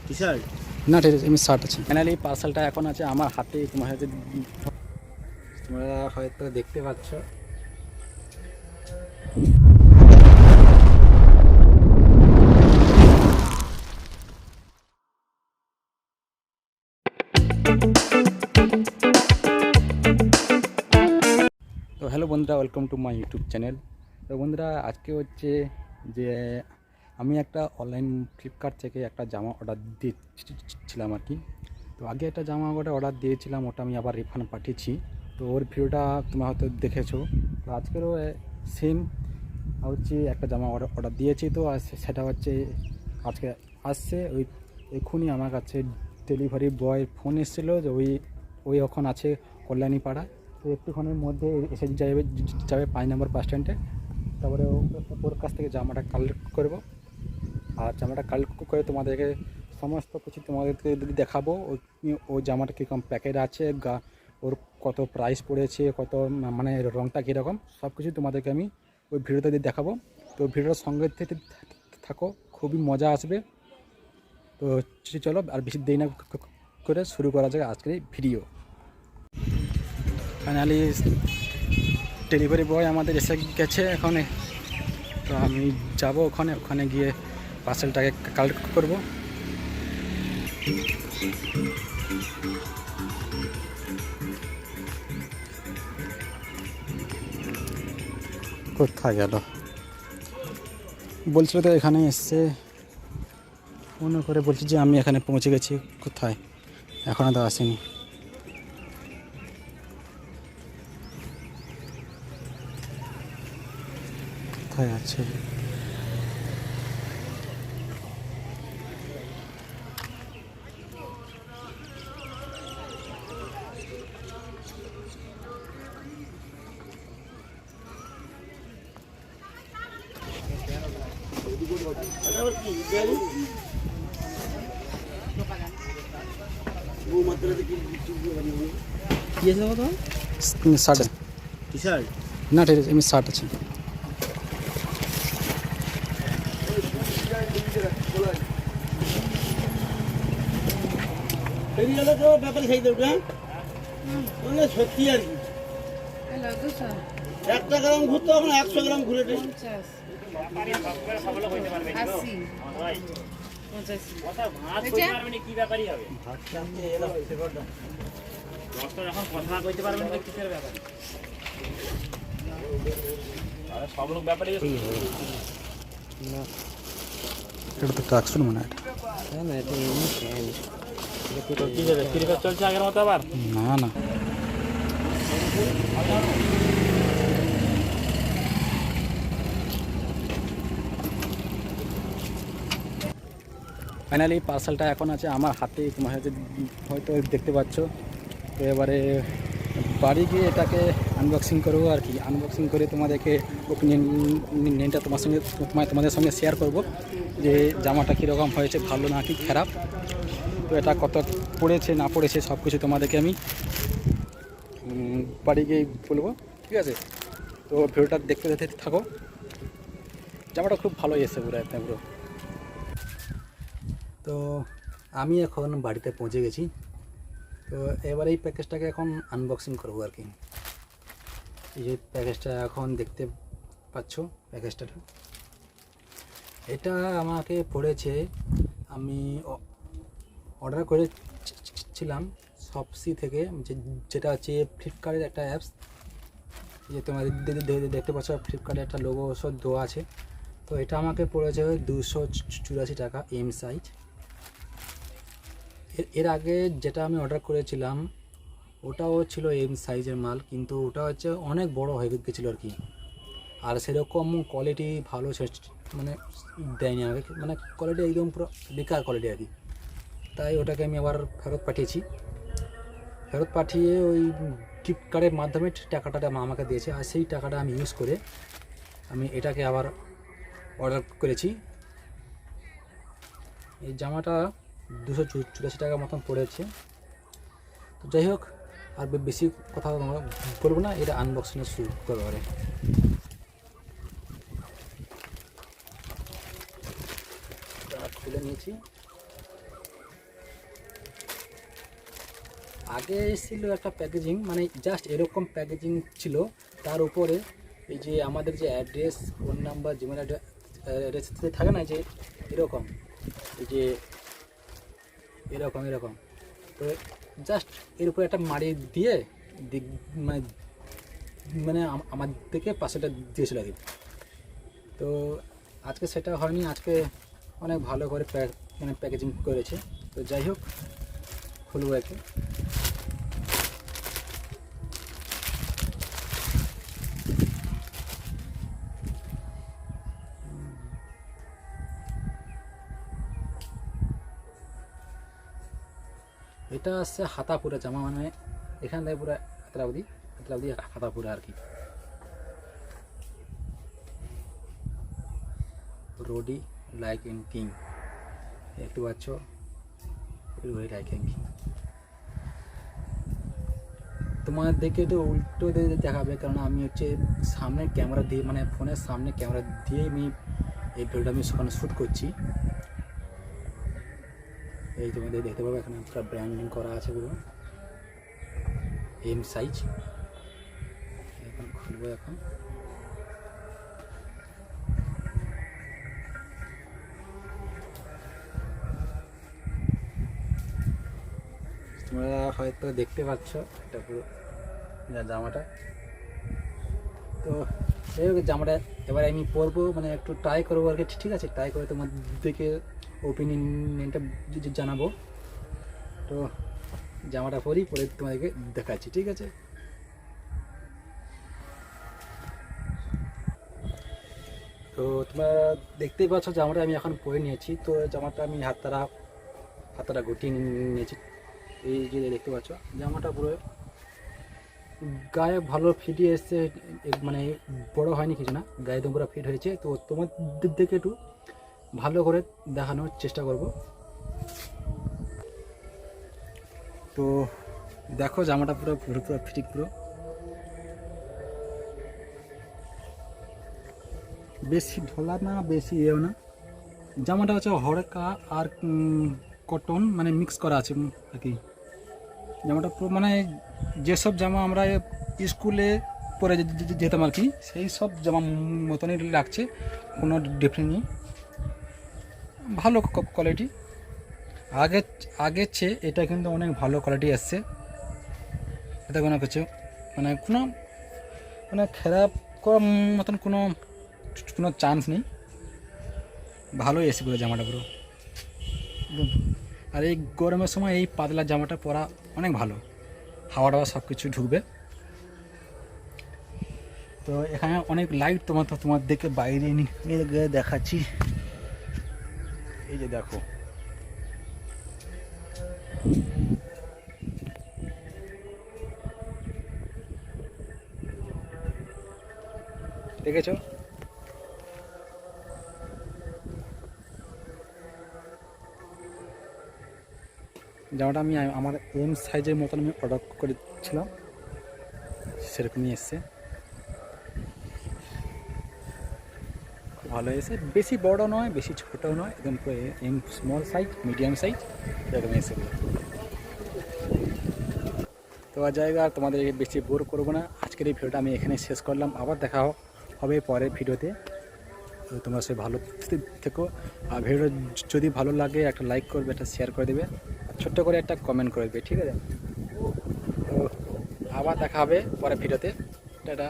T shirt না ঠিক আছে, এমনি শার্ট আছে। ফাইনালি পার্সেলটা এখন আছে আমার হাতে, তোমরা হয়তো দেখতে পাচ্ছ। তো হ্যালো বন্ধুরা, welcome to my YouTube channel. তো বন্ধুরা, আজকে হচ্ছে যে আমি একটা অনলাইন ফ্লিপকার্ট থেকে একটা জামা অর্ডার দিয়েছিলাম আর কি। তো আগে একটা জামা অর্ডার দিয়েছিলাম, ওটা আমি আবার রিফান্ড পাঠিয়েছি। তো ওর ভিডিওটা তোমরা হয়তো দেখেছো। তো আজকেরও সেম হচ্ছে একটা জামা অর্ডার দিয়েছি। তো সেটা হচ্ছে আজকে আসছে। এক্ষুনি আমার কাছে ডেলিভারি বয় ফোন এসেছিলো যে ওই এখন আছে কল্যাণী পাড়া। তো একটুক্ষণের মধ্যে এসে যাবে 5 নম্বর বাস স্ট্যান্ডে। তারপরে ওর কাছ থেকে জামাটা কালেক্ট করবো, আর জামাটা কালেক্ট করে তোমাদেরকে সমস্ত কিছু তোমাদেরকে দেখাবো। ওই জামাটা কীরকম প্যাকেট আছে, ওর কত প্রাইস পড়েছে, কত মানে রঙটা কীরকম, সব কিছু তোমাদেরকে আমি ওই ভিডিওতে দেখাবো। তো ভিডিওর সঙ্গে থেকে থাকো, খুবই মজা আসবে। তো চলো আর বেশি দেরি না করে শুরু করা যায় আজকের এই ভিডিও। ফাইনালি ডেলিভারি বয় আমাদের এসে গেছে এখানে। তো আমি যাব ওখানে গিয়ে পার্সেলটাকে কালেক্ট করব। কোথায় গেল? বলছিল তো এখানে এসছে, মনে করে বলছি যে আমি এখানে পৌঁছে গেছি। কোথায়? এখনও তো আসেনি। কোথায় আছে? শার্ট টি শার্ট না ঠিক আছে, এমনি শার্ট আছে। ব্যাপারে সেই দেবো, হ্যাঁ সত্যি আর কি। 1 গ্রাম ঘুরতে হবে না, 100 গ্রাম ঘুরে সব লোক ব্যাপারে এটা তো ট্রাকসুন মনে হয়। চলছে আগের মতো আবার না না, ফাইনালি পার্সেলটা এখন আছে আমার হাতে, তোমার হয়তো দেখতে পাচ্ছ। তো এবারে বাড়ি গিয়ে এটাকে আনবক্সিং করবো আর কি। আনবক্সিং করে তোমাদেরকে ওপিনিয়নটা তোমাদের সঙ্গে শেয়ার করব যে জামাটা কীরকম হয়েছে, ভালো না কি খারাপ। তো এটা কত পড়েছে না পড়েছে সব কিছু তোমাদেরকে আমি বাড়ি গিয়ে বলবো, ঠিক আছে? তো ভিডিওটা দেখতে দেখতে থাকো। জামাটা খুব ভালো এসেছে পুরো একদম পুরো। তো আমি এখন বাড়িতে পৌঁছে গেছি। তো এবার এই প্যাকেজটাকে এখন আনবক্সিং করবো আর কি। এই যে প্যাকেজটা এখন দেখতে পাচ্ছ, প্যাকেজটা এটা আমাকে পড়েছে, আমি অর্ডার করেছিলাম শপসি থেকে, যেটা হচ্ছে ফ্লিপকার্টের একটা অ্যাপস। যে তোমাদের দেখতে পাচ্ছ ফ্লিপকার্টের একটা লোগো সব দেওয়া আছে। তো এটা আমাকে পড়েছে 284 টাকা এম সাইজ। এর আগে যেটা আমি অর্ডার করেছিলাম ওটাও ছিল এম সাইজের মাল, কিন্তু ওটা হচ্ছে অনেক বড় হয়ে গেছিলো আর কি। আর সেরকম কোয়ালিটি ভালো মানে দেয়নি আমাকে, মানে কোয়ালিটি একদম পুরো বেকার কোয়ালিটি আর কি। তাই ওটাকে আমি আবার ফেরত পাঠিয়েছি। ফেরত পাঠিয়ে ওই ফ্লিপকার্টের মাধ্যমে টাকাটা আমাকে দিয়েছে, আর সেই টাকাটা আমি ইউজ করে আমি এটাকে আবার অর্ডার করেছি। এই জামাটা 284 টাকা মতন পড়েছে। তো যাই হোক, আর বেশি কথা বলবো না, এটা আনবক্সিং শুরু করবো। খুলে নিয়েছি। আগে ছিল একটা প্যাকেজিং, মানে জাস্ট এরকম প্যাকেজিং ছিল, তার উপরে এই যে আমাদের যে address, phone number, Gmail address থাকে না, যে এরকম, এই যে এরকম এরকম, তো জাস্ট এর উপরে একটা মারি দিয়ে মানে মানে আমাদেরকে পাশেটা দিয়েছিল আর কি। তো আজকে সেটা হয়নি, আজকে অনেক ভালো করে মানে প্যাকেজিং করেছে। তো যাই হোক, খুলবো একে। এটা হচ্ছে হাতাপুরা জামা, মানে এখান থেকে পুরো হাতরা অবধি হাতাপুরা আর কি। রোডি লাইক ইন কিং, একটু পাচ্ছ রোডি লাইক ইন কিং। তোমাদেরকে তো উল্টো দেখাবে, কারণ আমি হচ্ছে সামনে ক্যামেরা দিয়ে, মানে ফোনের সামনে ক্যামেরা দিয়ে আমি এই ভিডিওটা আমি সেখানে শ্যুট করছি। এই তোমাদের দেখতে পাবে এখানে পুরো ব্র্যান্ডিং করা আছে, পুরো এম সাইজ। এখন খুলবো এখন। তোমরা হয়তো দেখতে পাচ্ছ এটা পুরো জামাটা। তো সেই হোক, জামাটা এবার আমি পরবো, মানে একটু ট্রাই করবো আর কি, ঠিক আছে? ট্রাই করে তোমাদেরকে ওপিনিয়নটা জানাবো। তো জামাটা পরে তোমাদেরকে দেখাচ্ছি, ঠিক আছে? তো তোমরা দেখতেই পাচ্ছ জামাটা আমি এখন পরে নিয়েছি। তো জামাটা আমি হাতটা গুটিয়ে নিয়েছি। এই যে দেখতে পাচ্ছ জামাটা পুরো গায়ে ভালো ফিটিয়ে এসছে, মানে বড় হয়নি কিছু না, গায়ে তো পুরো ফিট হয়েছে। তো তোমাদের দেখে একটু ভালো করে দেখানোর চেষ্টা করব। তো দেখো জামাটা পুরো ফিটিং, পুরো বেশি ঢোলা না, বেশি এও না। জামাটা হচ্ছে হড়কা আর কটন মানে মিক্স করা আছে আর কি। জামাটা পুরো মানে যেসব জামা আমরা স্কুলে পরে যেতাম আর কি, সেই সব জামা মতনই লাগছে, কোনো ডিফারেন্ট নেই, ভালো কোয়ালিটি। আগের চেয়ে এটা কিন্তু অনেক ভালো কোয়ালিটি আসছে। এটা কোনো কিছু মানে খারাপ করার মতন কোনো চান্স নেই, ভালোই এসে পুরো জামাটা পুরো। আর এই গরমের সময় এই পাতলা জামাটা পরা অনেক ভালো, হাওয়া টাওয়া সব কিছু ঢুকবে। তো এখানে অনেক লাইট, তোমাদেরকে বাইরে নিয়ে দেখাচ্ছি। এই যে দেখো, দেখেছো? জামাটা আমি আমার এম সাইজের মতন আমি অর্ডার করেছিলাম, সেরকমই এসছে, খুব ভালো এসে। বেশি বড় নয়, বেশি ছোটও নয়, একদম M small size, medium size এরকম এসে। তো জায়গা আর তোমাদের বেশি বোর করবো না, আজকের এই ভিডিওটা আমি এখানে শেষ করলাম। আবার দেখা হবে পরের ভিডিওতে। তো তোমরা সবাই ভালো থেকো। আর ভিডিও যদি ভালো লাগে একটা লাইক করবে, একটা শেয়ার করে দেবে, ছোট্ট করে একটা কমেন্ট করে দেবে, ঠিক আছে? তো আবার দেখা হবে পরের ভিডিওতে। টাটা।